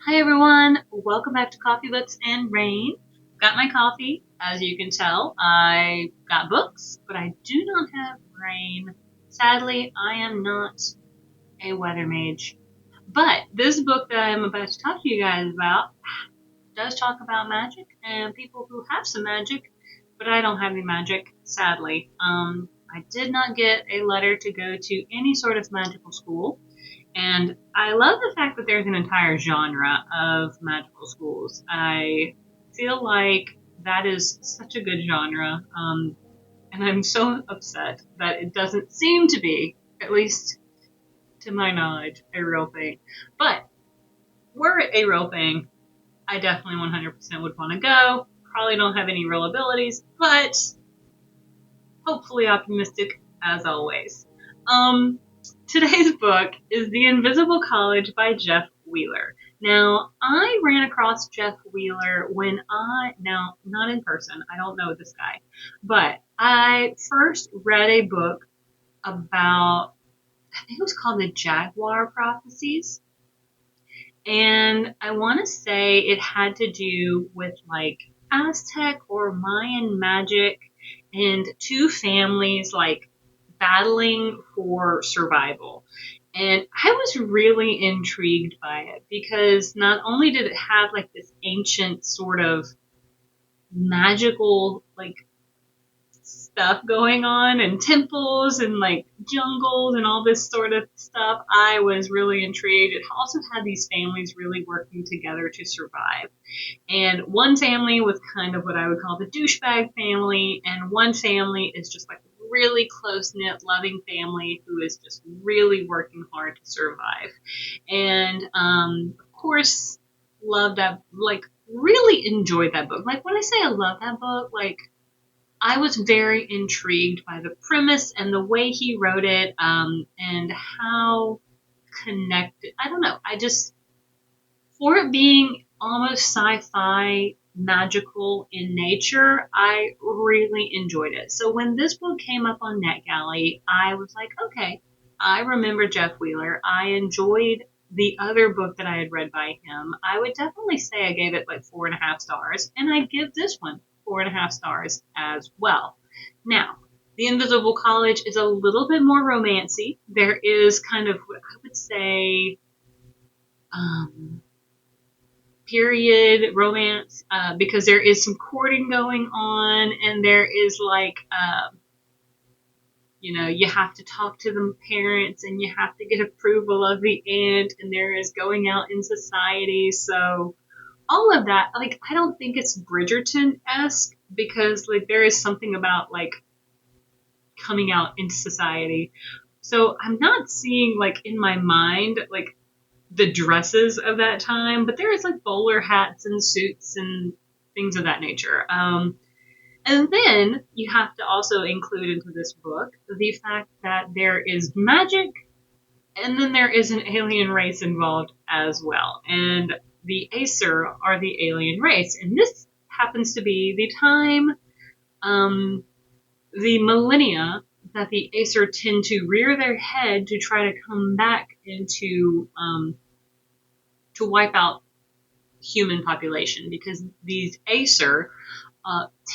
Hi everyone, welcome back to Coffee Books and Rain. Got my coffee, as you can tell. I got books, but I do not have rain. Sadly, I am not a weather mage. But this book that I'm about to talk to you guys about does talk about magic and people who have some magic, but I don't have any magic, sadly. I did not get a letter to go to any sort of magical school. And I love the fact that there's an entire genre of magical schools. I feel like that is such a good genre, and I'm so upset that it doesn't seem to be, at least to my knowledge, a real thing. But were it a real thing, I definitely 100% would want to go. Probably don't have any real abilities, but hopefully optimistic as always. Um, Today's book is The Invisible College by Jeff Wheeler. Now, I ran across Jeff Wheeler now, not in person, I don't know this guy, but I first read a book about, I think it was called The Jaguar Prophecies. And I want to say it had to do with like Aztec or Mayan magic and two families like battling for survival. And I was really intrigued by it because not only did it have like this ancient sort of magical like stuff going on and temples and like jungles and all this sort of stuff, I was really intrigued. It also had these families really working together to survive. And one family was kind of what I would call the douchebag family, and one family is just like a really close knit, loving family who is just really working hard to survive. And of course, loved that, like, really enjoyed that book. Like, when I say I love that book, like, I was very intrigued by the premise and the way he wrote it, and how connected. I don't know. I just, for it being almost sci-fi magical in nature, I really enjoyed it. So when this book came up on NetGalley, I was like, okay, I remember Jeff Wheeler. I enjoyed the other book that I had read by him. I would definitely say I gave it like 4.5 stars, and I give this one 4.5 stars as well. Now, The Invisible College is a little bit more romancy. There is kind of what I would say, um, period romance, because there is some courting going on, and there is like, you have to talk to the parents and you have to get approval of the aunt, and there is going out in society. So all of that, like, I don't think it's Bridgerton-esque, because like there is something about like coming out in society. So I'm not seeing like in my mind like the dresses of that time, but there is like bowler hats and suits and things of that nature. And then you have to also include into this book the fact that there is magic, and then there is an alien race involved as well. And the Aesir are the alien race, and this happens to be the time, the millennia, that the Aesir tend to rear their head to try to come back into, to wipe out human population, because these Aesir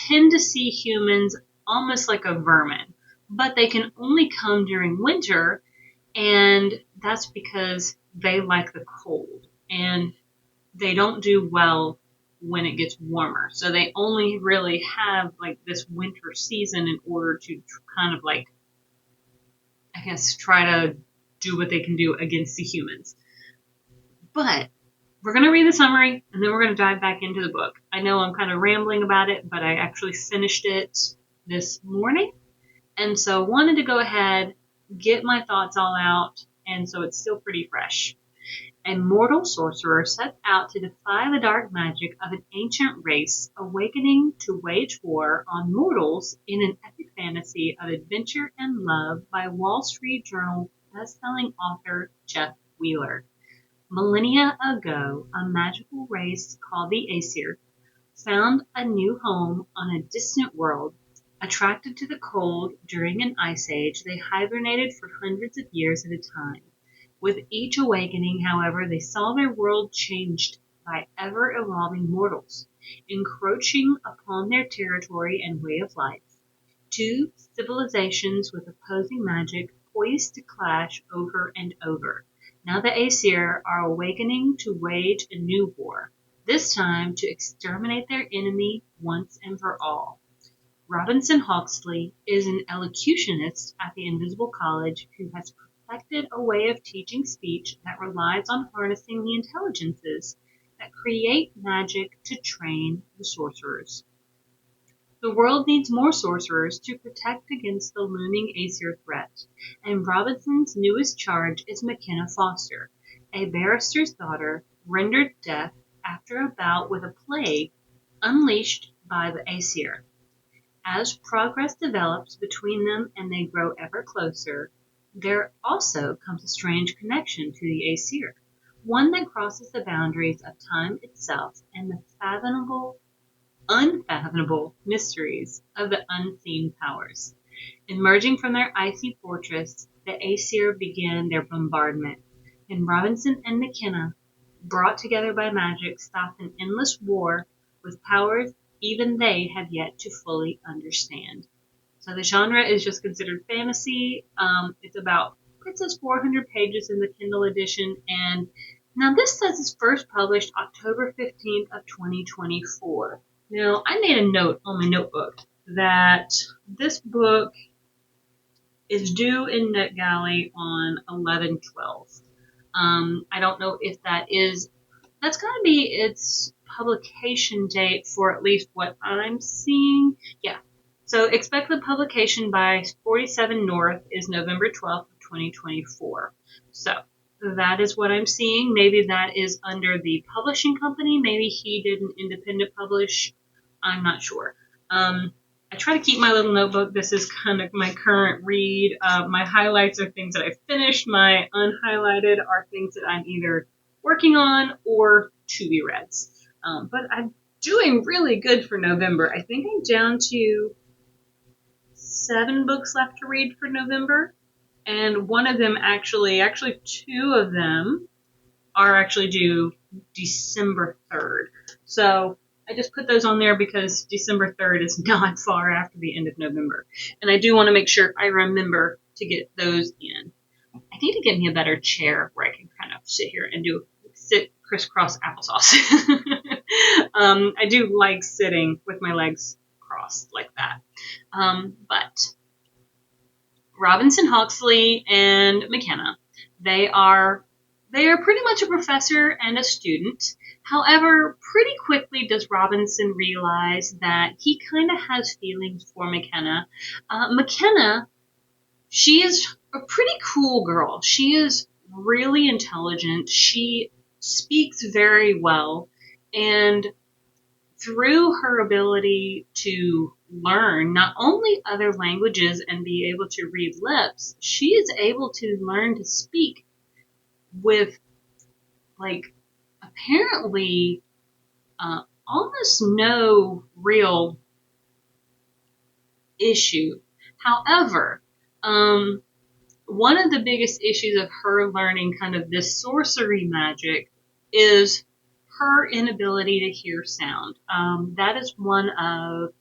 tend to see humans almost like a vermin, but they can only come during winter, and that's because they like the cold, and they don't do well when it gets warmer. So they only really have like this winter season in order to kind of like, I guess, try to do what they can do against the humans. But we're going to read the summary, and then we're going to dive back into the book. I know I'm kind of rambling about it, but I actually finished it this morning, and so wanted to go ahead, get my thoughts all out, and so it's still pretty fresh. A mortal sorcerer sets out to defy the dark magic of an ancient race, awakening to wage war on mortals in an epic fantasy of adventure and love by Wall Street Journal bestselling author Jeff Wheeler. Millennia ago, a magical race called the Aesir found a new home on a distant world. Attracted to the cold during an ice age, they hibernated for hundreds of years at a time. With each awakening, however, they saw their world changed by ever-evolving mortals, encroaching upon their territory and way of life. Two civilizations with opposing magic poised to clash over and over. Now the Aesir are awakening to wage a new war, this time to exterminate their enemy once and for all. Robinson Hawksley is an elocutionist at the Invisible College who has perfected a way of teaching speech that relies on harnessing the intelligences that create magic to train the sorcerers. The world needs more sorcerers to protect against the looming Aesir threat, and Robinson's newest charge is McKenna Foster, a barrister's daughter rendered deaf after a bout with a plague unleashed by the Aesir. As progress develops between them and they grow ever closer, there also comes a strange connection to the Aesir, one that crosses the boundaries of time itself and the unfathomable mysteries of the unseen powers. Emerging from their icy fortress, the Aesir begin their bombardment, and Robinson and McKenna, brought together by magic, stop an endless war with powers even they have yet to fully understand. So the genre is just considered fantasy. It says 400 pages in the Kindle edition, and now this says it's first published October 15th of 2024. Now I made a note on my notebook that this book is due in NetGalley on 11/12. I don't know if that's got to be its publication date for at least what I'm seeing. Yeah. So expect the publication by 47 North is November 12th of 2024. So that is what I'm seeing. Maybe that is under the publishing company. Maybe he did an independent publish. I'm not sure. I try to keep my little notebook. This is kind of my current read. My highlights are things that I finished. My unhighlighted are things that I'm either working on or to be reads. But I'm doing really good for November. I think I'm down to 7 books left to read for November. And one of them actually 2 of them are actually due December 3rd. So I just put those on there because December 3rd is not far after the end of November. And I do want to make sure I remember to get those in. I need to get me a better chair where I can kind of sit here and sit crisscross applesauce. I do like sitting with my legs crossed like that. But Robinson Hawksley and McKenna, they are pretty much a professor and a student. However, pretty quickly does Robinson realize that he kind of has feelings for McKenna. McKenna, she is a pretty cool girl. She is really intelligent. She speaks very well. And through her ability to learn not only other languages and be able to read lips, she is able to learn to speak with, like, apparently almost no real issue. However, one of the biggest issues of her learning kind of this sorcery magic is her inability to hear sound. That is one of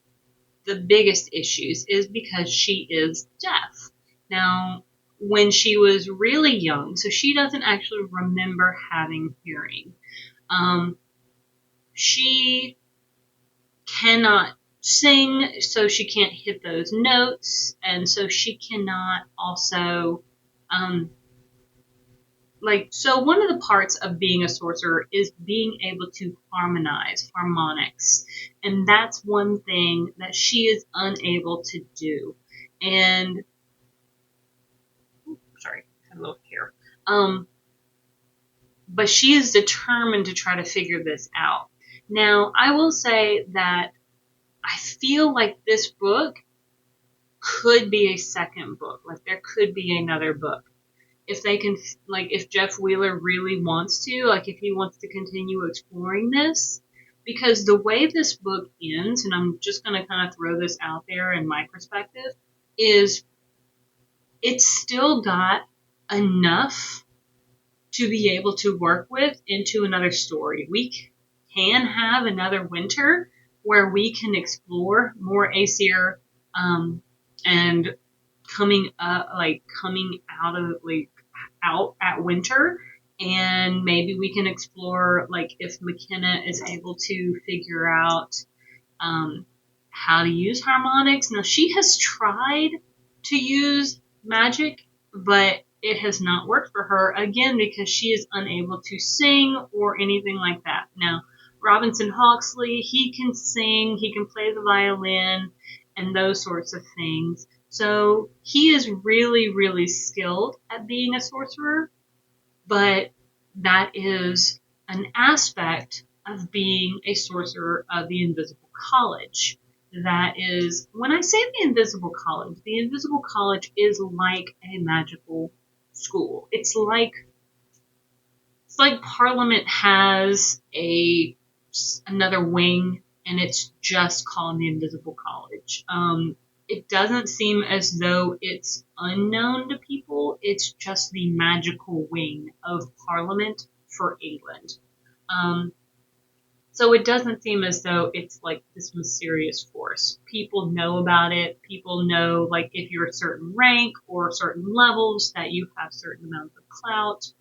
the biggest issues, is because she is deaf. Now, when she was really young, so she doesn't actually remember having hearing. She cannot sing, so she can't hit those notes, and so she cannot also, so one of the parts of being a sorcerer is being able to harmonize harmonics, and that's one thing that she is unable to do. And sorry, I had a little hair. But she is determined to try to figure this out. Now, I will say that I feel like this book could be a second book. Like, there could be another book. If they can, if Jeff Wheeler really wants to, if he wants to continue exploring this, because the way this book ends, and I'm just going to kind of throw this out there in my perspective, is it's still got enough to be able to work with into another story. can have another winter where we can explore more Aesir, and coming out of out at winter, and maybe we can explore like if McKenna is able to figure out how to use harmonics. Now she has tried to use magic, but it has not worked for her, again because she is unable to sing or anything like that. Now Robinson Hawksley, he can sing, he can play the violin and those sorts of things. So he is really, really skilled at being a sorcerer, but that is an aspect of being a sorcerer of the Invisible College. That is, when I say the Invisible College is like a magical school. It's like Parliament has another wing, and it's just called the Invisible College. It doesn't seem as though it's unknown to people. It's just the magical wing of Parliament for England. Um, so it doesn't seem as though it's like this mysterious force. People know about it. People know, like, if you're a certain rank or certain levels, that you have certain amounts of clout.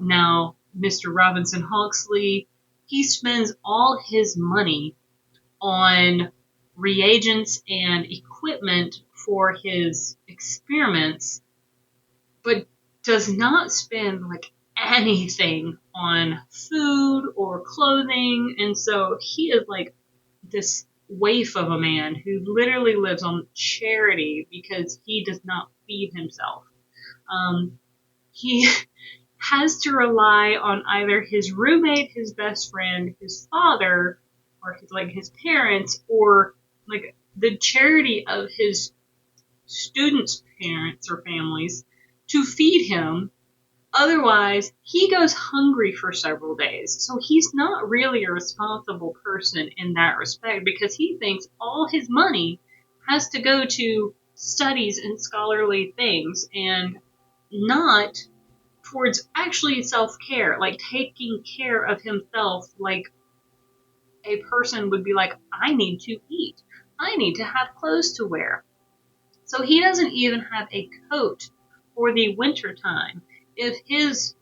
Now, Mr. Robinson Hawksley, he spends all his money on reagents and equipment for his experiments, but does not spend like anything on food or clothing. And so he is like this waif of a man who literally lives on charity because he does not feed himself. He has to rely on either his roommate, his best friend, his father, or his parents, or like the charity of his students' parents or families to feed him. Otherwise, he goes hungry for several days. So he's not really a responsible person in that respect, because he thinks all his money has to go to studies and scholarly things and not towards actually self-care, like taking care of himself, like a person would be like, I need to eat. I need to have clothes to wear. So he doesn't even have a coat for the winter time. If his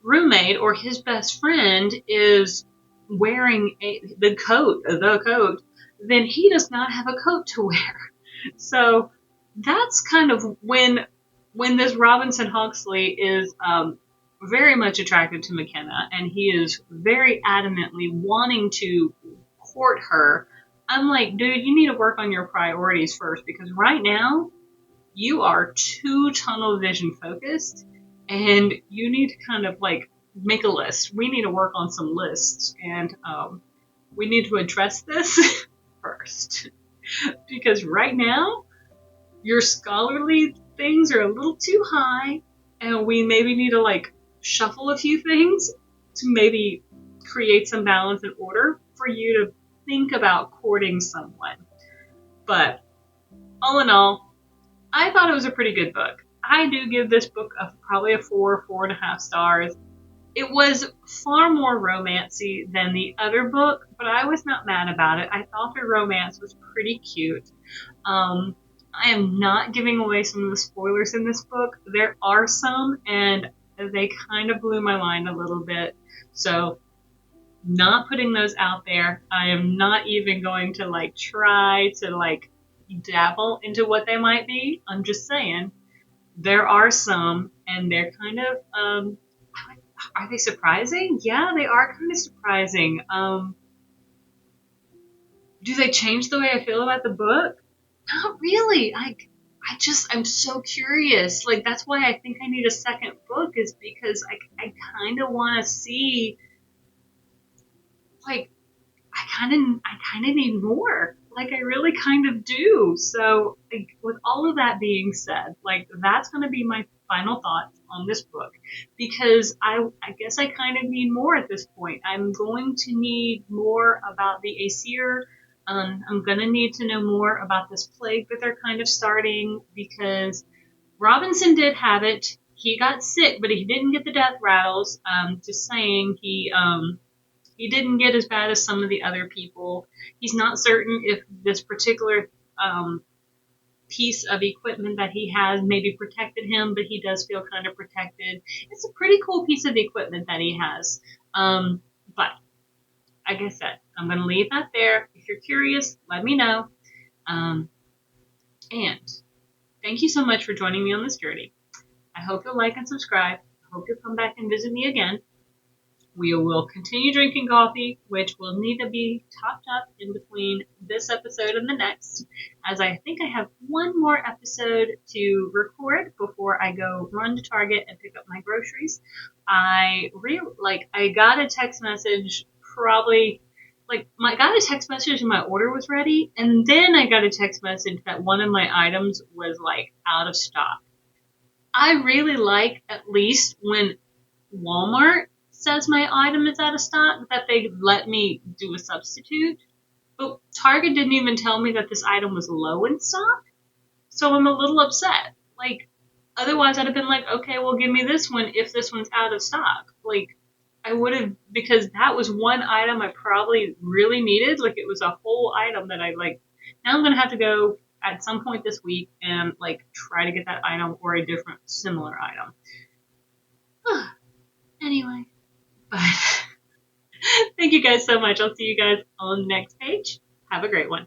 roommate or his best friend is wearing the coat, then he does not have a coat to wear. So that's kind of when this Robinson Hawksley is very much attracted to McKenna, and he is very adamantly wanting to court her. I'm like, dude, you need to work on your priorities first, because right now you are too tunnel vision focused, and you need to kind of like make a list. We need to work on some lists, and we need to address this first, because right now your scholarly things are a little too high, and we maybe need to like shuffle a few things to maybe create some balance and order for you to think about courting someone. But all in all, I thought it was a pretty good book. I do give this book probably a 4.5 stars. It was far more romancy than the other book, but I was not mad about it. I thought the romance was pretty cute. I am not giving away some of the spoilers in this book. There are some, and they kind of blew my mind a little bit. So, not putting those out there. I am not even going to like try to like dabble into what they might be. I'm just saying there are some, and they're kind of are they surprising? Yeah, they are kind of surprising. Do they change the way I feel about the book? Not really. I'm so curious. Like, that's why I think I need a second book, is because I kind of want to see, like, I kind of need more. Like, I really kind of do. So, like, with all of that being said, like, that's going to be my final thoughts on this book, because I guess I kind of need more at this point. I'm going to need more about the Aesir. I'm going to need to know more about this plague that they're kind of starting, because Robinson did have it. He got sick, but he didn't get the death rattles. Just saying, He didn't get as bad as some of the other people. He's not certain if this particular piece of equipment that he has maybe protected him, but he does feel kind of protected. It's a pretty cool piece of equipment that he has. But like I said, I'm going to leave that there. If you're curious, let me know. And thank you so much for joining me on this journey. I hope you'll like and subscribe. I hope you'll come back and visit me again. We will continue drinking coffee, which will need to be topped up in between this episode and the next, as I think I have one more episode to record before I go run to Target and pick up my groceries. I got a text message got a text message and my order was ready, and then I got a text message that one of my items was like out of stock. I really like, at least when Walmart says my item is out of stock, that they let me do a substitute. But Target didn't even tell me that this item was low in stock, so I'm a little upset. Like, otherwise I'd have been like, okay, well, give me this one if this one's out of stock. Like, I would have, because that was one item I probably really needed. Like, it was a whole item that I like. Now I'm gonna have to go at some point this week and like try to get that item or a different similar item. Anyway, but thank you guys so much. I'll see you guys on the next page. Have a great one.